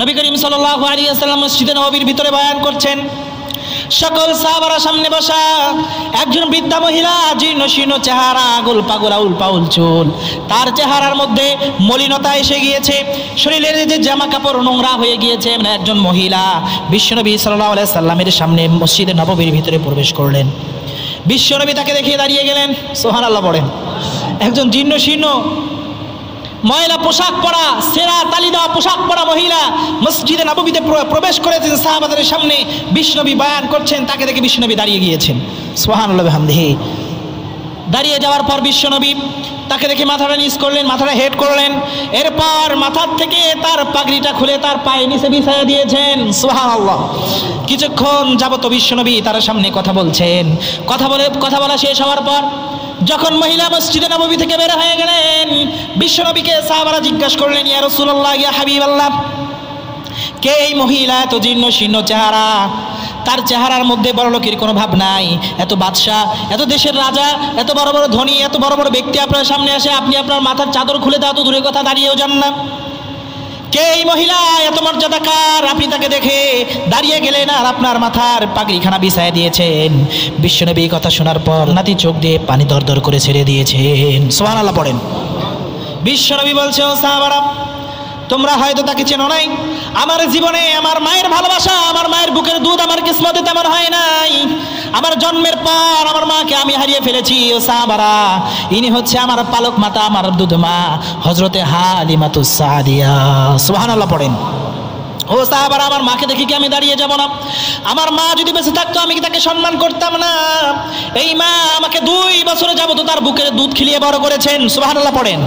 নবী করিম সাল্লাল্লাহু আলাইহি ওয়াসাল্লাম মসজিদে নববীর ভিতরে বয়ান করছেন। সকল সাহাবারা সামনে বসা। একজন বৃদ্ধা মহিলা, জীর্ণ শীর্ণ চেহারা, গোল পাগল আউল পাউল চুল, তার চেহারার মধ্যে মলিনতা এসে গিয়েছে, শরীরের যে জামা কাপড় নোংরা হয়ে গিয়েছে। একজন মহিলা বিশ্বনবী সাল্লাল্লাহু আলাইহি সাল্লামের সামনে মসজিদে নববীর ভিতরে প্রবেশ করলেন। বিশ্বনবী তাকে দেখিয়ে দাঁড়িয়ে গেলেন। সুবহানাল্লাহ পড়েন। একজন জীর্ণ শীর্ণ ময়লা পোশাক পরা, সেরা তালি দেওয়া পোশাক পরা মহিলা মসজিদে নববীতে প্রবেশ করেছেন সাহাবাদের সামনে। বিশ্বনবী বয়ান করছেন, তাকে দেখে বিশ্বনবী দাঁড়িয়ে গিয়েছেন। সুবহানাল্লাহ বিহামদিহি। দাঁড়িয়ে যাওয়ার পর বিশ্বনবী তাকে দেখে মাথাটা নিচ করলেন, মাথাটা হেড করলেন। এরপর মাথার থেকে তার পাগড়িটা খুলে তার পায়ে নিচে বিছায়া দিয়েছেন। সুবহানাল্লাহ। কিছুক্ষণ যাবত বিশ্বনবী তার সামনে কথা বলছেন। কথা বলা শেষ হওয়ার পর যখন মহিলা মসজিদে নববী থেকে বের হয়ে গেলেন, বিশ্বনবীকে সাহাবারা জিজ্ঞাসা করলেন, ইয়া রাসূলুল্লাহ, ইয়া হাবিবাল্লাহ, কে এই মহিলা? এত জীর্ণ শীর্ণ চেহারা, তার চেহারার মধ্যে বড়লোকের কোনো ভাব নাই। এত বাদশাহ, এত দেশের রাজা, এত বড় বড় ধনী, এত বড় বড় ব্যক্তি আপনার সামনে আসে, আপনি আপনার মাথার চাদর খুলে দেওয়া তো দূরের কথা, দাঁড়িয়েও যান না। কে এই মহিলা? এত মর্যাদাকার, আপনি তাকে দেখে দাঁড়িয়ে গেলেন আর আপনার মাথার পাগড়িখানা বিছায় দিয়েছেন। বিশ্বনবী এই কথা শোনার পর নাতি চোখ দিয়ে পানি দরদর করে ছেড়ে দিয়েছেন। সুবহানাল্লাহ পড়েন। বিশ্বনবী বলছে, ও সাহাবারা, তোমরা হয়তো তাকে চেনো নাই। আমার জীবনে আমার মায়ের ভালোবাসা, আমার মায়ের বুকের দুধ আমার কিসমতে তেমন হয় নাই। আমার জন্মের পর আমার মাকে আমি হারিয়ে ফেলেছি। ও সাহাবারা, ইনি হচ্ছে আমার পালক মাতা, আমার দুধ মা, হযরতে হালিমাতুস সাদিয়া। সুবহানাল্লাহ পড়েন। ও সাহাবারা, আমার মাকে দেখে কি আমি দাঁড়িয়ে যাব না? আমার মা যদি বেঁচে থাকতো আমি কি তাকে সম্মান করতাম না? এই মা আমাকে 2 বছরে যাবত তার বুকের দুধ খিলিয়ে বড় করেছেন। সুবহানাল্লাহ পড়েন।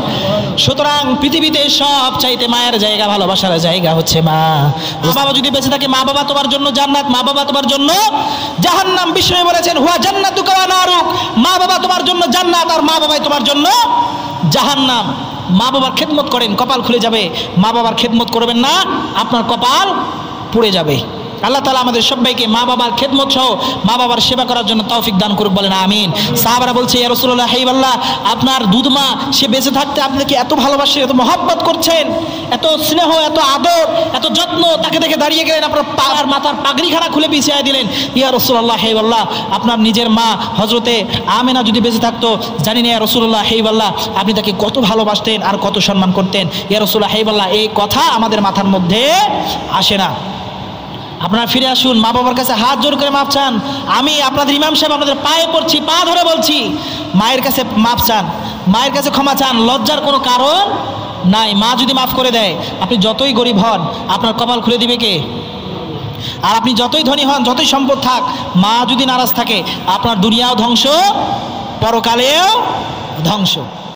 সুতরাং পৃথিবীতে সব চাইতে মায়ের জায়গা, ভালোবাসার জায়গা হচ্ছে মা। বাবা যদি বেঁচে থাকে, মা বাবা তোমার জন্য জান্নাত, মা বাবা তোমার জন্য জাহান্নাম। বিষ্ণু বলেছেন, হুয়া জান্নাতুকা ওয়া নারুক, মা বাবা তোমার জন্য জান্নাত আর মা বাবাই তোমার জন্য জাহান্নাম। মা বাবার খেদমত করেন, কপাল খুলে যাবে। মা বাবার খেদমত করবেন না, আপনার কপাল পুড়ে যাবে। আল্লাহ তাআলা আমাদের সবাইকে মা বাবার খেদমত সহ মা বাবার সেবা করার জন্য তৌফিক দান করুক, বলেন আমিন। সাহাবারা বলছে, ইয়া রাসূলুল্লাহ, হাবিবাল্লাহ, আপনার দুধ মা, সে বেঁচে থাকতে আপনাকে এত ভালোবাসে, এত মহব্বত করছেন, এত স্নেহ, এত আদর, এত যত্ন, তাকে দেখে দাঁড়িয়ে গেলেন, আপনার পার মাথার পাগড়িখানা খুলে বিছিয়ে দিলেন। ইয়া রাসূলুল্লাহ, হাবিবাল্লাহ, আপনার নিজের মা হযরতে আমেনা যদি বেঁচে থাকতো, জানি না ইয়া রাসূলুল্লাহ, হাবিবাল্লাহ, আপনি তাকে কত ভালোবাসতেন আর কত সম্মান করতেন। ইয়া রাসূলুল্লাহ, হাবিবাল্লাহ, এই কথা আমাদের মাথার মধ্যে আসে না। আপনারা ফিরে আসুন, মা বাবার কাছে হাত জোর করে মাপ চান। আমি আপনাদের ইমাম সাহেব আপনাদের পায়ে পড়ছি, পা ধরে বলছি, মায়ের কাছে মাপ চান, মায়ের কাছে ক্ষমা চান। লজ্জার কোনো কারণ নাই। মা যদি মাফ করে দেয়, আপনি যতই গরিব হন আপনার কপাল খুলে দিবে কে? আর আপনি যতই ধনী হন, যতই সম্পদ থাক, মা যদি নারাজ থাকে, আপনার দুনিয়াও ধ্বংস, পরকালেও ধ্বংস।